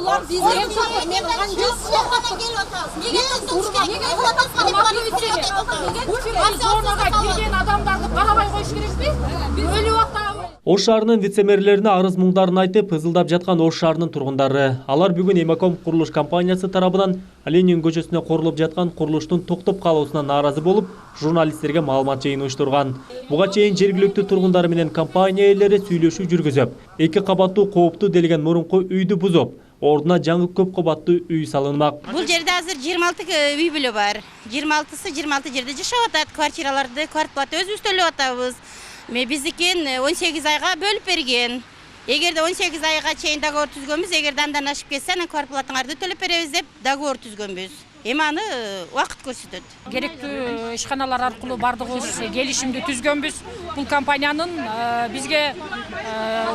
Булар биздин мен жүз жолгодан келип атабыз. Неге Зонага кирген адамдарды карабай коюш керекпи? Өлүп атабыз. Ош шаарынын вице-мэрлерине арыз муңдарын айтып, ызылдап жаткан Ош шаарынын тургундары. Алар бүгүн Эмаком курулуш компаниясы тарабынан Ленин көчөсүнө курулуп жаткан курулуштун токтоп калуусуна нааразы болуп, журналисттерге маалымат жыйын уюштурган. Буга чейин жергиликтүү тургундар менен компания ээлери сүйлөшүү жүргүзүп, 2 кабаттуу кооптуу делген мурунку үйдү бузуп, ордуна жаңы көп кабаттуу үй салынмак. Бул жерде азыр 26 үй бүлө бар. 26сы 26 жерде жашап атат. Квартираларды квартплата өзүбүз төлөп атабыз. Биздикин 18 айга бөлүп берген. Эгерде 18 айга чейин договор түзгөнбүз, эгерде андан ашып кетсе, анан квартплатаңарды төлөп беребиз деп договор түзгөнбүз. Эми аны убакыт көрсөтөт. Керектүү ишканалар аркылуу бардыгыбыз келишимди түзгөнбүз. Бул компаниянын бизге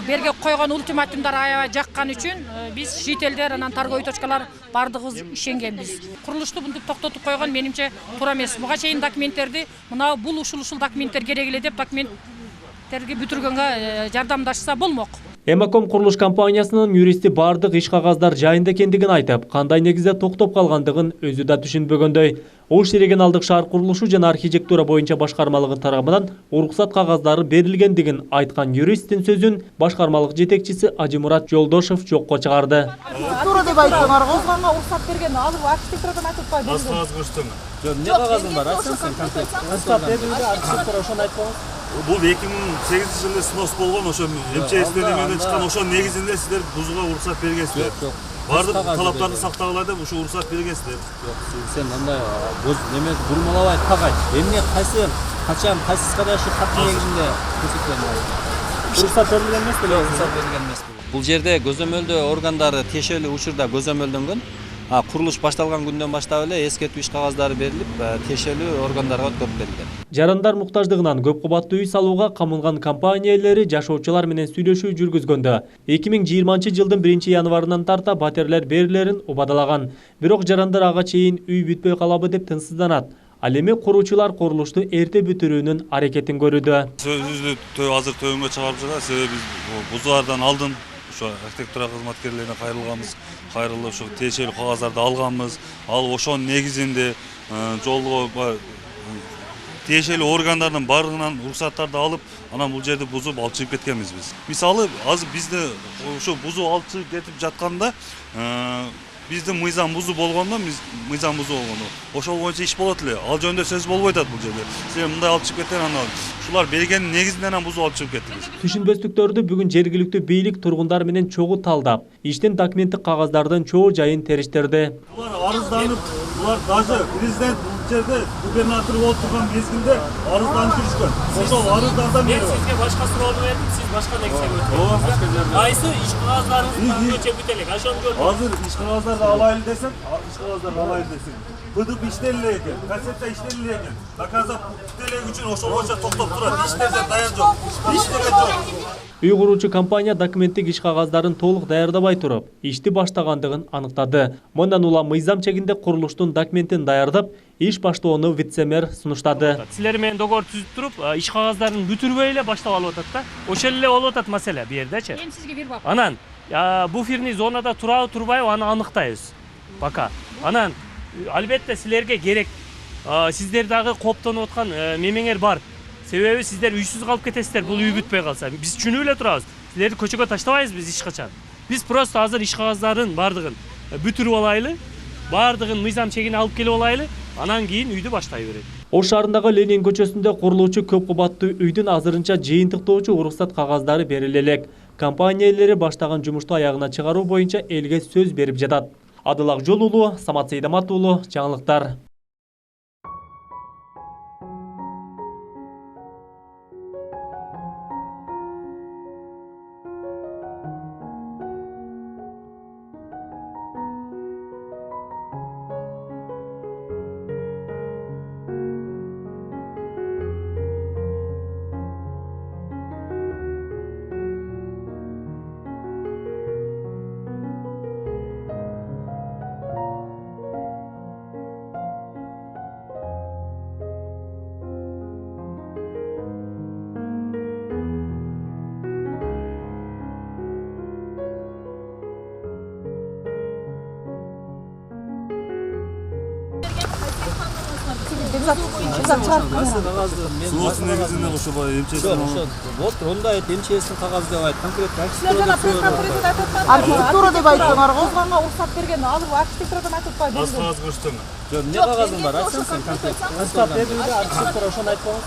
берге койгон ультиматумдар аябай жаккан үчүн биз шетелдер анан торговый точкалар бардыгыбыз ишенгенбиз. Курулушту мынтип токтотуп койгон менимче туура эмес. Буга чейин документтерди мына бул ушул документтер керек эле деп документтерди бүтүргөнгө жардамдашса болмок. Эмаком курулуш компаниясынын юристи бардык иш кагаздар жайында экендигин айтып, кандай негизде токтоп калгандыгын өзү да түшүнбөгөндөй. Ош регионалдык шаар курулушу жана архитектура боюнча башкармалыгы тарабынан уруксат кагаздары берилгендигин айткан юристтин сөзүн башкармалык жетекчиси Ажимурат Жолдошов жокко чыгарды. Тура деп айтсаңар, озганга уруксат берген, азыр архитектурадан айтып атпайбы? Кагаз көрсөтөңөр. Эмне кагазың бар? Айтсаңыз конкрет. Уруксат берилди, архитектура ошону айтпаңыз. Бул 2008-жылы снос болгон, ошо МЧСтен эмеден чыккан, ошонун негизинде сиздер бузууга уруксат бергенсиздер. Бардык талаптарды сактагыла деп ушу уруксат бергенсиздер. Сен андай неме бурмалабай так айт. Эмне кайсы качан кайсы кадайшы хаттын негизинде көрсөткөн? Уруксат берилген эмес беле? Уруксат берилген эмес. Бул жерде көзөмөлдөө органдары тиешелүү учурда көзөмөлдөнгөн. Курулуш башталган күндөн баштап эле эскертүү иш кагаздары берилип, тиешелүү органдарга өткөрүп берилген. Жарандар муктаждыгынан көп кабаттуу үй салууга камылган компания ээлери жашоочулар менен сүйлөшүү жүргүзгөндө 2020-жылдын 1-январынан тарта батерлер берилерин убадалаган. Бирок жарандар ага чейин үй бүтпөй калабы деп тынчсызданат. Ал эми куруучулар курулушту эрте бүтүрүүнүн аракетин көрүүдө. Сөзүбүздү азыр төмөнгө чыгарып жатат, себеби биз бузуулардан алдын архитектура кызматкерлерине кайрылып, ошо тиешелүү кагаздарды алганбыз. Ал ошонун негизинде жолго тиешелүү органдардын бардыгынан уруксаттарды алып, анан бул жерди бузуп алып чыгып кеткенбиз биз. Мисалы, азыр бизде ошо бузуп алып чыгып кетип жатканда, биздин мыйзам бузуу болгондо, ошол боюнча иш болот эле. Ал жөнүндө сөз болбой атат бул жерде. Сен мындай алып чыгып кеткен, анан ушулар бергенин негизинен анан бузуп алып чыгып кеттик. Түшүнбөстүктөрдү бүгүн жергиликтүү бийлик тургундар менен чогуу талдап, иштин документтик кагаздардын чоо жайын териштирди. Булар арызданып, булар даже президент бул жерде губернатор болуп турган мезгилде арызданып жүрүшкөн. Ошол арыздардан бери сизге башка суроону бердим, сиз башка нерсеге өтүңүз. Кайсы иш кагаздарыңызды өчөп бүтелек, ошону көрдүк. Азыр иш кагаздарды алайлы десем, быдып иштеле экен, концепция иштеле экен. Заказап бүтелек үчүн ошол боюнча токтоп турат. Иштерде даяр жок. Иштеген жок. Үй куруучу компания документтик иш кагаздарын толук даярдабай туруп, ишти баштагандыгын аныктады. Мындан улам мыйзам чегинде курулуштун документин даярдап, иш баштоону вице-мэр сунуштады. Силер менен договор түзүп туруп, иш кагаздарын бүтүрбөй эле баштап алып атат да. Ошол эле болуп атат маселе бу жердечи. Мен сизге бир бап. Анан буферный зонада турабы, турбайбы, аны аныктайбыз. Пока. Анан албетте силерге керек. Сиздер дагы кооптонуп аткан мемеңер бар. Себеби сиздер үйсүз калып кетесиздер, бул үй бүтпөй калса. Биз түшүнүп эле турабыз. Силерди көчөгө таштабайбыз биз эч качан. Биз просто азыр иш кагаздарын бардыгын бүтүрүп алайлы, бардыгын мыйзам чегине алып келип алайлы, анан кийин үйдү баштай берет. Ош шаарындагы Ленин көчөсүндө курулуучу көп кабаттуу үйдүн азырынча жыйынтыктоочу уруксат кагаздары бериле элек. Компания ээлери баштаган жумушту аягына чыгаруу боюнча элге сөз берип жатат. Адыл Акжол уулу, Самат Сейдамат уулу, жаңылыктар. Бекзат чыгарып Суоосун негизинде ошо баягы эмчесин вот онда эмчесин кагаз деп айт конкретно Силер жана пресс-конференцияда айтып аткан архитектура деп айттыңар. Озганга уруксат берген алып архитектурадан айтып атпайбы? аз кагаз көрсөтөңөр. жок эмне кагазың бар айтсаң сен конкретно Рұқсат бердіңіз, архитектор ошоны айтпаңыз.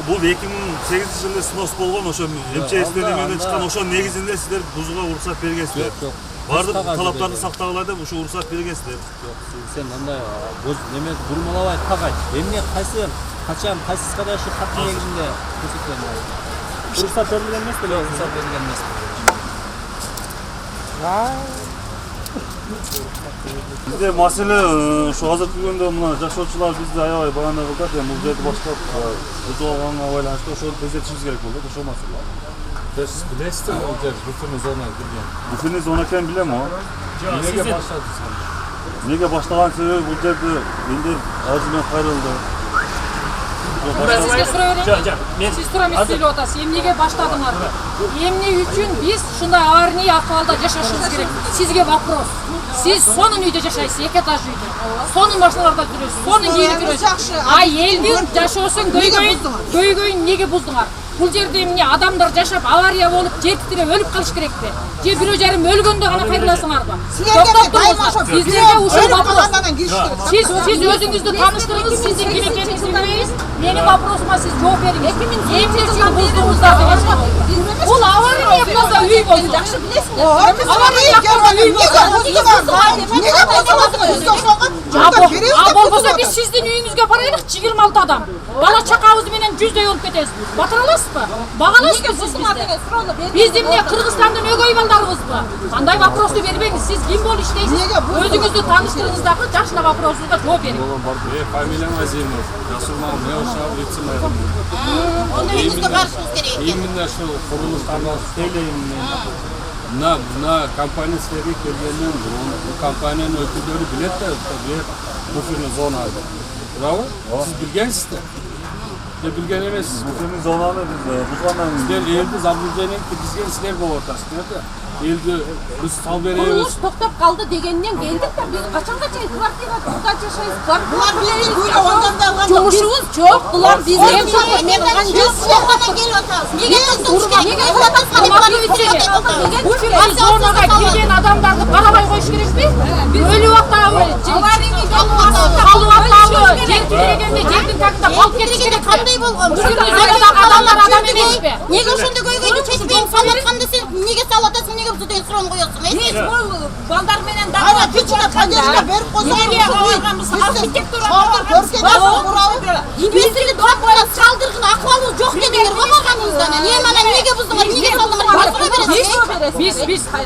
Бул 2008-жылы снос болгон, ошо МЧСтен эмеден чыккан, ошонун негизинде сиздер бузууга уруксат бергенсиздер. жок Бардык талаптарды сактагыла деп ошо уруксат бергенсиздер. сен андай неме бурмалап айтпак айт эмне кайсы качан кайсыска да ушу каттын негизинде көрсөткөн Рұқсат берілген емес пе? уруксат берилген эмес Бизде маселе ошо азыркы күндө мына жашоочулар бизди аябай баана кылдат, эми бул жерди баштап бузуп алганга байланыштуу ошону тездетишибиз керек болду, ошол маселе. Siz bilesizdir mi o yer buferin zona girgen? Буферный зона экенин билем о. Nege başladı sen? Эмнеге баштаган себеби бул жерди элдер арызы менен кайрылды. Сизге суроо берейин. Сиз туура эмес сүйлөп атасыз. Эмнеге баштадыңар? Эмне үчүн биз ушундай аварий акыбалда жашашыбыз керек? Сизге вопрос. Сиз сонун үйдө жашайсыз, 2 этаж үйдө. Сонун машиналарда жүрөсүз, сонун кийинип жүрөсүз. Элдин жашоосун көйгөйүн неге буздуңар? Бул жерде эмне адамдар жашап авария болуп, жер титиреп өлүп калыш керекпи? Же бирөө жарым өлгөндө гана кайрыласыңарбы? Сиздерге ушул вопрос. Сиз өзүңүздү тааныштырыңыз, сиздин ким экениңизди билебиз. Менин вопросума сиз жооп бериңиз. Эмне үчүн буздуңуздар деген суроо. Бул авария болсо үй болду. Жакшы билесиңер. Авария болсо үй болду. Болбосо биз сиздин үйүңүзгө барайлык, 26 адам. Бала чакабыз менен 100дөй болуп кетебиз. Батыра аласызбы? Багалайсызбы сиз бизди? Биз эмне Кыргызстандын өгөй балдарыбызбы? Кандай вопросту бербеңиз? Сиз ким болуп иштейсиз? Өзүңүздү тааныштырыңыз дагы, жакшыраак вопросуңузга жооп бериңиз. Фамилиям Азимов. Жасурман Меоша вице-мэр. Onu önümüzde karşımız gerek. Именно şu kuruluşlarla söyleyeyim. Na компания силерге келгенден бұрын bu компанияның өкілдері білет те буферный зонада. Bravo. Siz bilgensizler. De bilgen emesiz. Буферный зонаны биз бузгандан Сіздер елді заблуждениеге киргизген силер болуп атасыздар да. Елді біз сал беребиз. Kuruluş toktap kaldı degenden geldik de biz kaçanca kvartirada yaşayız. Bunlar bizi böyle ondan da algan. Çoğuşumuz çok. Bunlar biz Biz soğukana gel otasın. Nege tuzduk? Nege otasın? Bu firmanın zonaga kirген адамдарды карабай коюш керекпи? Өлүп атабы? Калып атабы? Жер тирегенде жердин тагында калып кетиш керек. Кандай болгон? Bu firmanın zonadагы адамдар адам эмеспи? Неге ошондой көйгөйдү чечпейм? Салатканда сен неге салатасың? Неге бузу деген суроону коесуң? Biz bu balдар menen Ана пичине конечно берип койсоң. arxitektura Биздерге топтоп чалдырган акыбалыбыз жок дедиңер го барганыңыздан. Неге неге буздуңар? Неге салдыңар?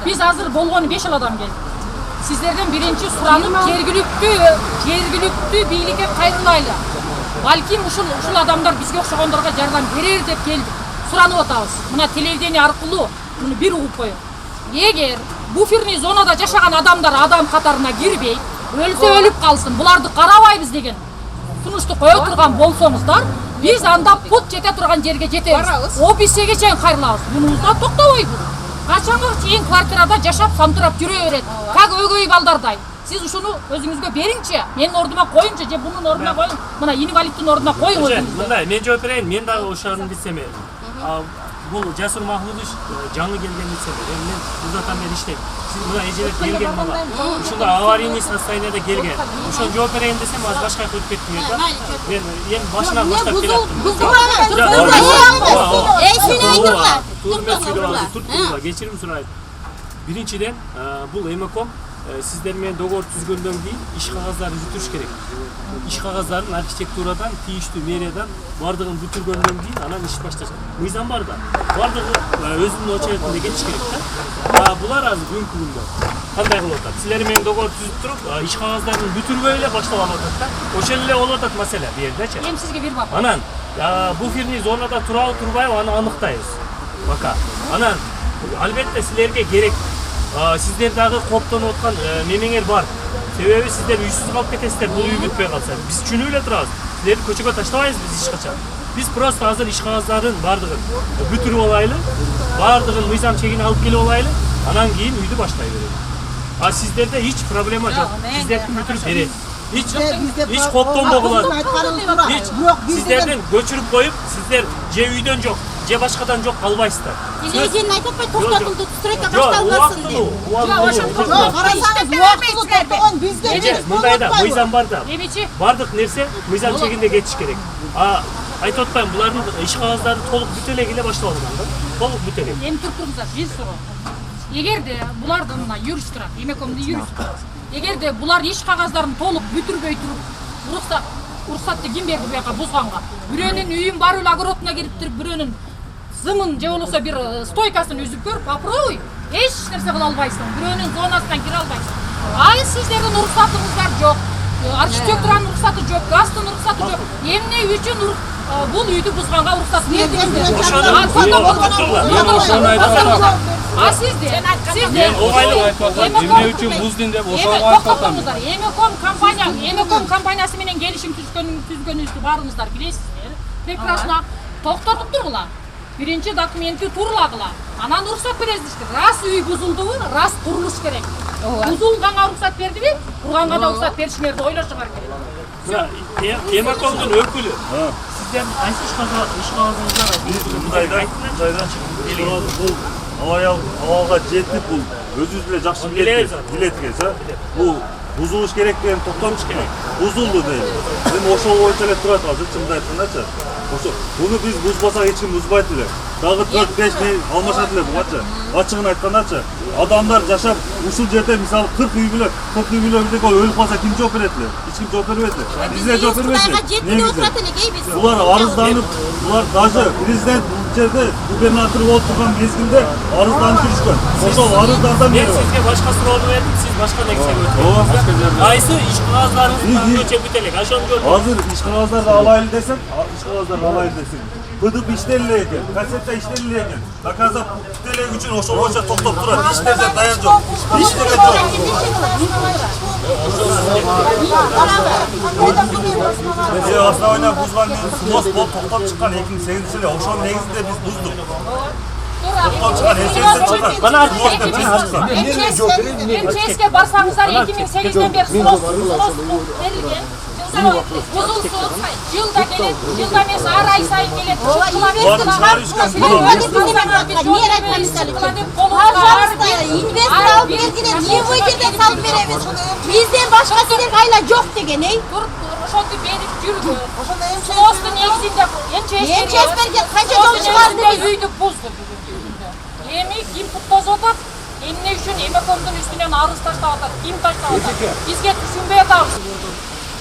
Биз азыр болгону 5 адам келди. Сиздерден биринчи суранып жергиликтүү бийликке кайрылайлы. Балким ушул адамдар бизге окшогондорго жардам берер деп келдик. Суранып атабыз. Мына телевидение аркылуу муну бир угуп коюң. Эгер буферный зонада жашаган адамдар адам катарына кирбей, өлсө өлүп калсын, буларды карабайбыз деген сунушту кое турган болсоңуздар, биз анда пут жете турган жерге жетебиз. Офиске чейин кайрылабыз. Мунузда токтобойбуз. Качанга чейин квартирада жашап самтырап жүрө берет. Как өгөй балдардай. Сиз ушуну өзүңүзгө бериңчи. Менин ордума коюңчу, же бунун ордуна коюң. Мына инвалидтин ордуна коюң өзүңүздү. Мындай, мен жооп берейин. Мен дагы ошону билсем. Бул Жасур Махмудович жаңы келген вице-мэр. Мен узатан бери иштейм. Сиз мына эжелер келген бала. Ушундай аварийный состояниеде келген. Ошону жооп берейин десем, аз башка өтүп кеттиңер да. Мен эми башынан баштап келатмын. Туртурула, кечирим сурайт. Биринчиден, бул Эмеком сиздер менен договор түзгөндөн кийин иш кагаздарын бүтүрүш керек. Иш кагаздарын архитектурадан, тийиштүү мэриядан бардыгын бүтүргөндөн кийин анан иш башташат. Мыйзам бар да. Бардыгы өзүнүн очеретинде кетиш керек да. Булар азыр бүгүнкү күндө кандай кылып атат? Силер менен договор түзүп туруп, иш кагаздарын бүтүрбөй эле баштап алып атат да. Ошол эле болуп атат маселе бу жердечи. Эми сизге бир вопрос. Анан буферный зонада турабы турбайбы аны аныктайбыз. Пока. Анан албетте силерге керек. Сиздер дагы коптонуп аткан мемеңер бар. Себеби сиздер үйсүз калып кетесиздер, бул үй бүтпөй калса. Биз түшүнүп эле турабыз. Силерди көчөгө таштабайбыз биз эч качан. Биз просто азыр иш кагаздарын бардыгын бүтүрүп алайлы, бардыгын мыйзам чегине алып келип алайлы, анан кийин үйдү баштай беребиз. Сиздерде эч проблема жок. Сиздерди бүтүрүп берет. hiç koptonбогулар. Hiç sizlerden göçürüp koyup sizler je үйдөн жок, je башкадан жок албайсыздар. Телевидение айтып атпайт, токтотулду, стройка башталбасын деп. Мындайда мыйзам бар да. Бардык нерсе мыйзам чегинде кетиш керек. Айтып атпайм, булардын иш кагаздары толук бүтө эле келе башталган да. Толук бүтө эле. Эми туруңуздар, бир суроо. Эгерде булардын мына юрист турат, Эмекомдун юристи. Эгерде булар иш кагаздарын толук бүтүрбөй туруп, уруксатты ким берди буяка бузганга? Бирөөнүн үйүн бар эле огородуна кирип туруп, бирөөнүн зымын же болбосо бир стойкасын үзүп көр, попробуй. Эч нерсе кыла албайсың. Бирөөнүн зонасынан кире албайсың. Сиздердин уруксатыңыздар жок. Архитектуранын уруксаты жок, газдын уруксаты жок. Эмне үчүн бул үйдү бузганга уруксат бердиңиздер? Сиздер эмне үчүн буздун деп ошого айтып атам. Эмеком компаниясы менен келишим түзгөнүбүздү баарыңыздар билесиздер. Прекрасно. Токтотуп тургула. Биринчи документти турлагыла. Анан уруксат бересиздер. Раз үй бузулдубу, раз курулуш керек. Бузулганга уруксат бердиби? Курганга да уруксат беришиңерди ойлошуңар керек. Эмекомдун өкүлү. Сиздер кайсы иш кагазыңыздар бул абалга жетип бул өзүбүз эле жакшы билет экенбиз. Бул бузулуш керек деген токтомуш керек. Бузулду дейт. Эми ошол боюнча эле турат азыр чынымды айткандачы. Ошо буну биз бузбасак эч ким бузбайт эле. Дагы 4-5 үй алмашат эле бугачы. Ачыгын айткандачы, адамдар жашап ушул жерде мисалы 40 үй билет, 40 үй билет өлүп калса ким жооп берет эле? Эч ким жооп бербейт эле. Биз эле жооп бербейбиз. Булар арызданып, булар даже президент бул жерде губернатор болуп турган мезгилде арызданып жүрүшкөн. Ошол арыздардан бери сизге башка суроону бердим, сиз башка нерсеге өтүңүз. Кайсы иш кагаздарыңызды өчөп бүтелек? Ошону көрдүм. Азыр иш кагаздарды алайлы десек, быдып иштеле экен, концепция иштеле экен. Заказа бүтелек үчүн ошол боюнча токтоп турат. Иштерде даяр жок. Иштеген жок. Биз основания бузган снос болуп токтоп чыккан 2008-жылы. Ошонун негизинде биз буздук. Токтоп чыккан МЧСке барсаңыздар 2008-ден бери снос берилген. Жылда келет, жылда эмес ар ай сайын келет. Инвестор алып келгенде эмне жерден салып беребиз? Бизден башка силерге айла жок деген, эй? Ошонду берип жүргөн. Сностун негизинде МЧС берген канча жол чыгарды биз? Үйдү бузду бүгүнкү күндө. Эми ким туттозуп атат? Эмне үчүн Эмекомдун үстүнөн арыз таштап атат? Ким таштап атат? Бизге түшүнбөй атабыз.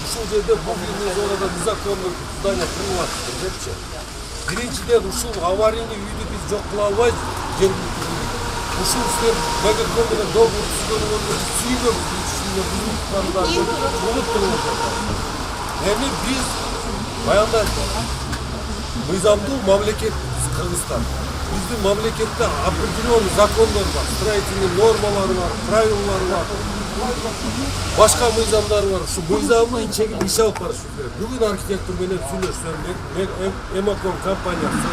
Ушул жерде буферный зонада незаконный здание курулуп атыптыр депчи. Биринчиден ушул аварийный үйдү биз жок кыла албайбыз. Ушул силер Мегаком менен договор түзгөнүңөрдү сүйгөнбүз. Эми биз баягы мыйзамдуу мамлекет Кыргызстан. Биздин мамлекетте определенный закондор бар, строительный нормалары бар, правилалары бар. Башка мыйзамдар бар. Ушу мыйзамдын чегинде иш алып барыш керек. Бүгүн архитектор менен сүйлөшсөм, Эмеком компаниясы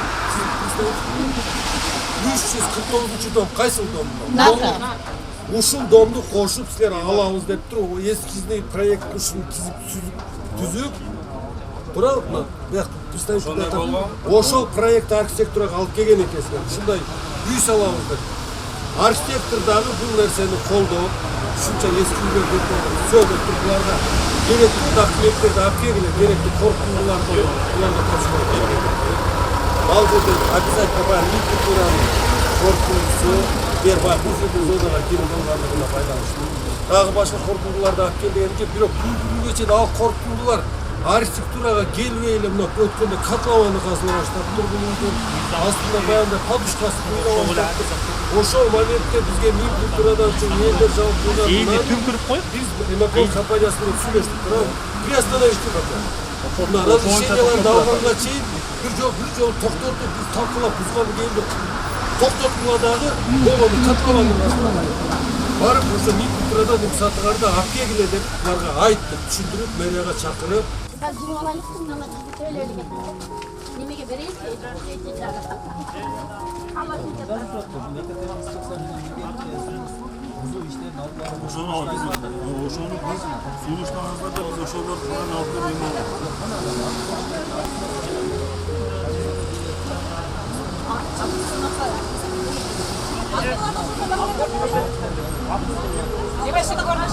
349-дом кайсыл дом? Ушул домду кошуп силер алабыз деп туруп, эскизный проект ушун түзүп туурабы? Бияк представитель ошол проект архитектурага алып келген экенсиңер. Ушундай үй салабыз деп. Архитектор дагы бул нерсени колдоп, ушунча эски үйлөр деп сөйлөп туруп, буларга керектүү документтерди алып келгиле, керектүү коркунуларды буларга тапшырып берген. Ал жерде обязательно бар инфраструктуранын коркунусу, буферный зонага кирип алгандыгына байланыштуу. Дагы башка коркунуларды алып кел дегенде, бирок бүгүнкү чейин ал коркунулар архитектурага келбей эле мына өткөндө котлованы казыла баштап тургун, астында баягы подушкасы куюла баштап. Ошол моментте бизге инфраструктурадан чоң элдер жабылып койгон. Эми түнкүрүп коюп, биз Эмеком компаниясы менен сүйлөштүк, бирок приостановить деп атат. Мына разрешенияларды алганга чейин бир жолу токтотуп биз талкуулап бузганы келдик. Токтотула дагы болгону котлованы барып ошо инфраструктурадан сатыгарды алып келгиле деп буларга айттык, түшүндүрүп, мэрияга чакырып. Немеге берейинби? Ошону biz сунуштабызда да biz ошолордун алып Deve ser agora,